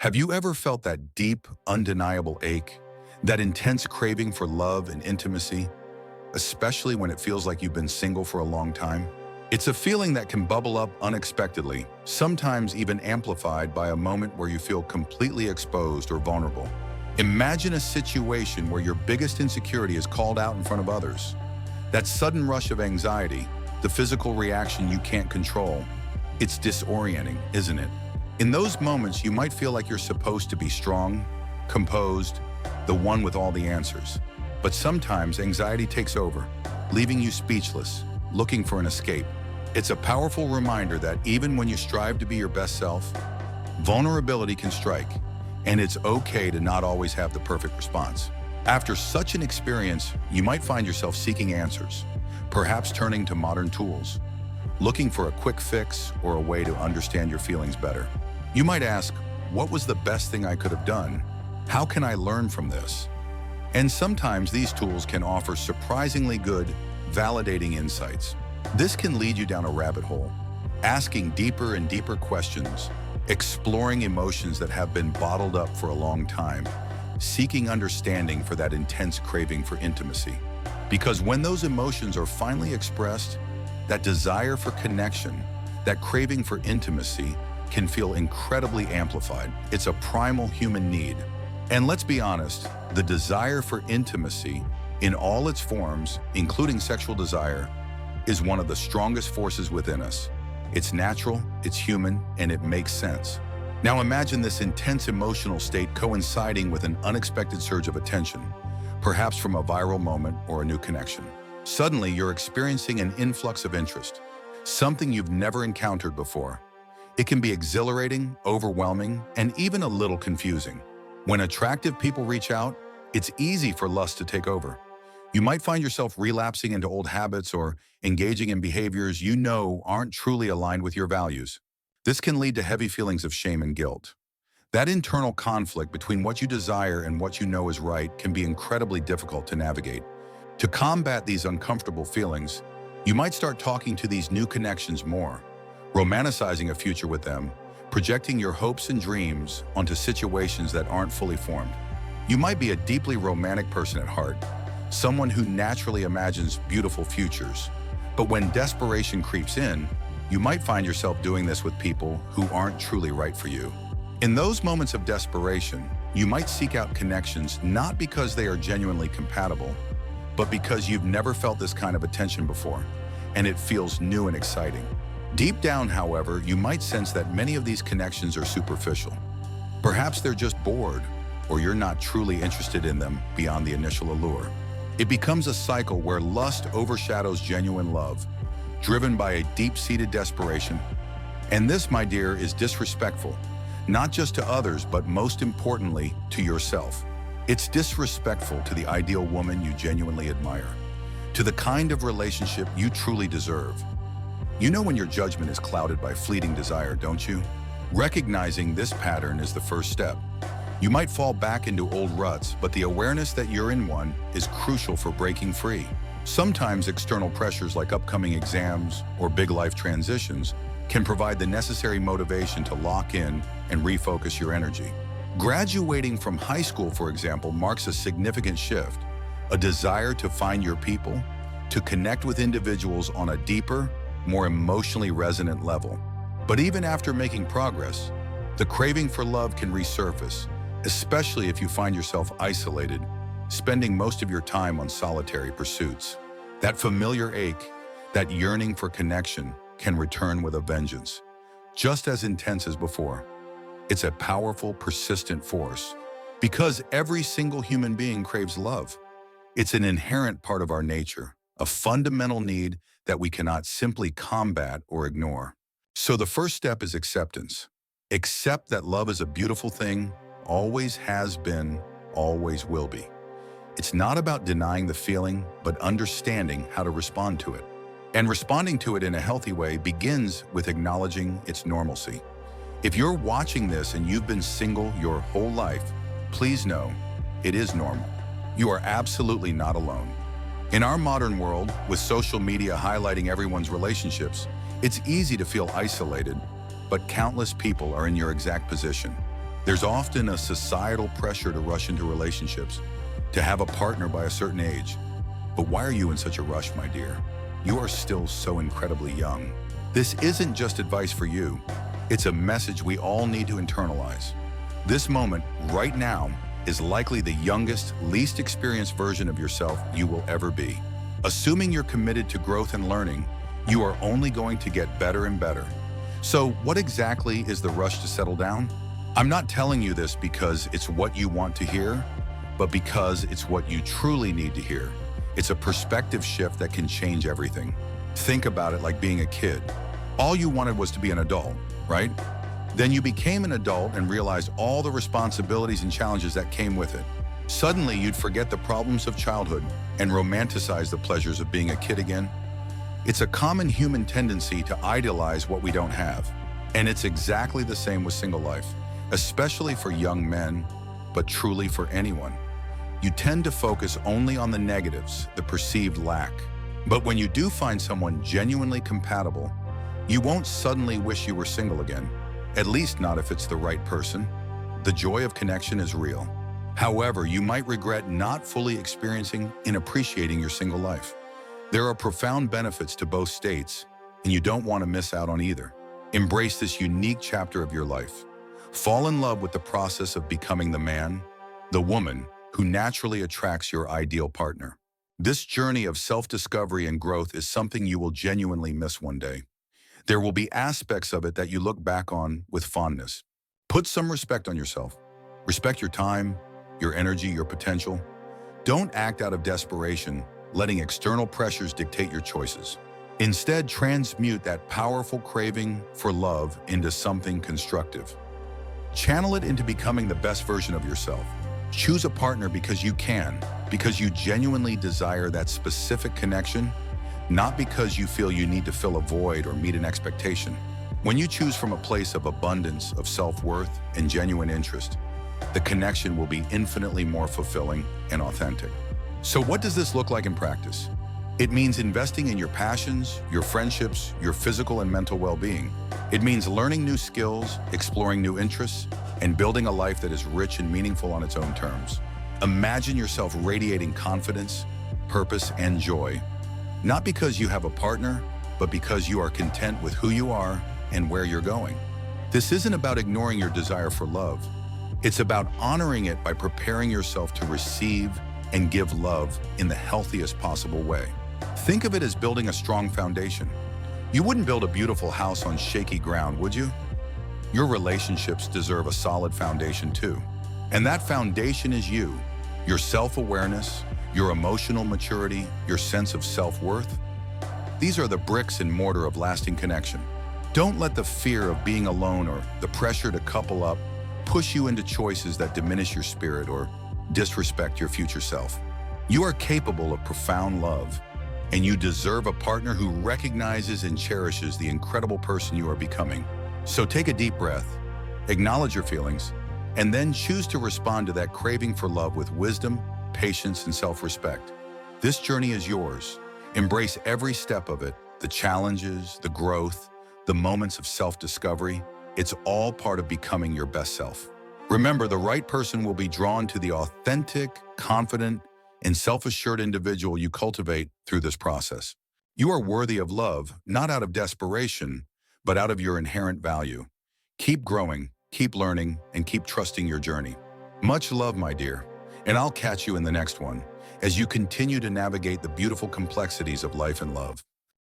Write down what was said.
Have you ever felt that deep, undeniable ache, that intense craving for love and intimacy, especially when it feels like you've been single for a long time? It's a feeling that can bubble up unexpectedly, sometimes even amplified by a moment where you feel completely exposed or vulnerable. Imagine a situation where your biggest insecurity is called out in front of others. That sudden rush of anxiety, the physical reaction you can't control, it's disorienting, isn't it? In those moments, you might feel like you're supposed to be strong, composed, the one with all the answers. But sometimes anxiety takes over, leaving you speechless, looking for an escape. It's a powerful reminder that even when you strive to be your best self, vulnerability can strike, and it's okay to not always have the perfect response. After such an experience, you might find yourself seeking answers, perhaps turning to modern tools, looking for a quick fix or a way to understand your feelings better. You might ask, what was the best thing I could have done? How can I learn from this? And sometimes these tools can offer surprisingly good, validating insights. This can lead you down a rabbit hole, asking deeper and deeper questions, exploring emotions that have been bottled up for a long time, seeking understanding for that intense craving for intimacy. Because when those emotions are finally expressed, that desire for connection, that craving for intimacy, can feel incredibly amplified. It's a primal human need. And let's be honest, the desire for intimacy in all its forms, including sexual desire, is one of the strongest forces within us. It's natural, it's human, and it makes sense. Now imagine this intense emotional state coinciding with an unexpected surge of attention, perhaps from a viral moment or a new connection. Suddenly, you're experiencing an influx of interest, something you've never encountered before. It can be exhilarating, overwhelming, and even a little confusing. When attractive people reach out, it's easy for lust to take over. You might find yourself relapsing into old habits or engaging in behaviors you know aren't truly aligned with your values. This can lead to heavy feelings of shame and guilt. That internal conflict between what you desire and what you know is right can be incredibly difficult to navigate. To combat these uncomfortable feelings, you might start talking to these new connections more, romanticizing a future with them, projecting your hopes and dreams onto situations that aren't fully formed. You might be a deeply romantic person at heart, someone who naturally imagines beautiful futures. But when desperation creeps in, you might find yourself doing this with people who aren't truly right for you. In those moments of desperation, you might seek out connections not because they are genuinely compatible, but because you've never felt this kind of attention before, and it feels new and exciting. Deep down, however, you might sense that many of these connections are superficial. Perhaps they're just bored, or you're not truly interested in them beyond the initial allure. It becomes a cycle where lust overshadows genuine love, driven by a deep-seated desperation. And this, my dear, is disrespectful, not just to others, but most importantly, to yourself. It's disrespectful to the ideal woman you genuinely admire, to the kind of relationship you truly deserve. You know when your judgment is clouded by fleeting desire, don't you? Recognizing this pattern is the first step. You might fall back into old ruts, but the awareness that you're in one is crucial for breaking free. Sometimes external pressures like upcoming exams or big life transitions can provide the necessary motivation to lock in and refocus your energy. Graduating from high school, for example, marks a significant shift, a desire to find your people, to connect with individuals on a deeper, more emotionally resonant level. But even after making progress, the craving for love can resurface, especially if you find yourself isolated, spending most of your time on solitary pursuits. That familiar ache, that yearning for connection, can return with a vengeance, just as intense as before. It's a powerful, persistent force, because every single human being craves love. It's an inherent part of our nature, a fundamental need that we cannot simply combat or ignore. So the first step is acceptance. Accept that love is a beautiful thing, always has been, always will be. It's not about denying the feeling, but understanding how to respond to it. And responding to it in a healthy way begins with acknowledging its normalcy. If you're watching this and you've been single your whole life, please know it is normal. You are absolutely not alone. In our modern world, with social media highlighting everyone's relationships, it's easy to feel isolated, but countless people are in your exact position. There's often a societal pressure to rush into relationships, to have a partner by a certain age. But why are you in such a rush, my dear? You are still so incredibly young. This isn't just advice for you. It's a message we all need to internalize. This moment, right now, is likely the youngest, least experienced version of yourself you will ever be. Assuming you're committed to growth and learning, you are only going to get better and better. So what exactly is the rush to settle down? I'm not telling you this because it's what you want to hear, but because it's what you truly need to hear. It's a perspective shift that can change everything. Think about it like being a kid. All you wanted was to be an adult, right? Then you became an adult and realized all the responsibilities and challenges that came with it. Suddenly, you'd forget the problems of childhood and romanticize the pleasures of being a kid again. It's a common human tendency to idealize what we don't have. And it's exactly the same with single life, especially for young men, but truly for anyone. You tend to focus only on the negatives, the perceived lack. But when you do find someone genuinely compatible, you won't suddenly wish you were single again, at least not if it's the right person. The joy of connection is real. However, you might regret not fully experiencing and appreciating your single life. There are profound benefits to both states, and you don't want to miss out on either. Embrace this unique chapter of your life. Fall in love with the process of becoming the man, the woman, who naturally attracts your ideal partner. This journey of self-discovery and growth is something you will genuinely miss one day. There will be aspects of it that you look back on with fondness. Put some respect on yourself. Respect your time, your energy, your potential. Don't act out of desperation, letting external pressures dictate your choices. Instead, transmute that powerful craving for love into something constructive. Channel it into becoming the best version of yourself. Choose a partner because you can, because you genuinely desire that specific connection, not because you feel you need to fill a void or meet an expectation. When you choose from a place of abundance, of self-worth, and genuine interest, the connection will be infinitely more fulfilling and authentic. So what does this look like in practice? It means investing in your passions, your friendships, your physical and mental well-being. It means learning new skills, exploring new interests, and building a life that is rich and meaningful on its own terms. Imagine yourself radiating confidence, purpose, and joy, not because you have a partner, but because you are content with who you are and where you're going. This isn't about ignoring your desire for love. It's about honoring it by preparing yourself to receive and give love in the healthiest possible way. Think of it as building a strong foundation. You wouldn't build a beautiful house on shaky ground, would you? Your relationships deserve a solid foundation too. And that foundation is you, your self-awareness, your emotional maturity, your sense of self-worth. These are the bricks and mortar of lasting connection. Don't let the fear of being alone or the pressure to couple up push you into choices that diminish your spirit or disrespect your future self. You are capable of profound love, and you deserve a partner who recognizes and cherishes the incredible person you are becoming. So take a deep breath, acknowledge your feelings, and then choose to respond to that craving for love with wisdom, patience, and self-respect. This journey is yours. Embrace every step of it, the challenges, the growth, the moments of self-discovery. It's all part of becoming your best self. Remember, the right person will be drawn to the authentic, confident, and self-assured individual you cultivate through this process. You are worthy of love, not out of desperation, but out of your inherent value. Keep growing, keep learning, and keep trusting your journey. Much love, my dear, and I'll catch you in the next one as you continue to navigate the beautiful complexities of life and love.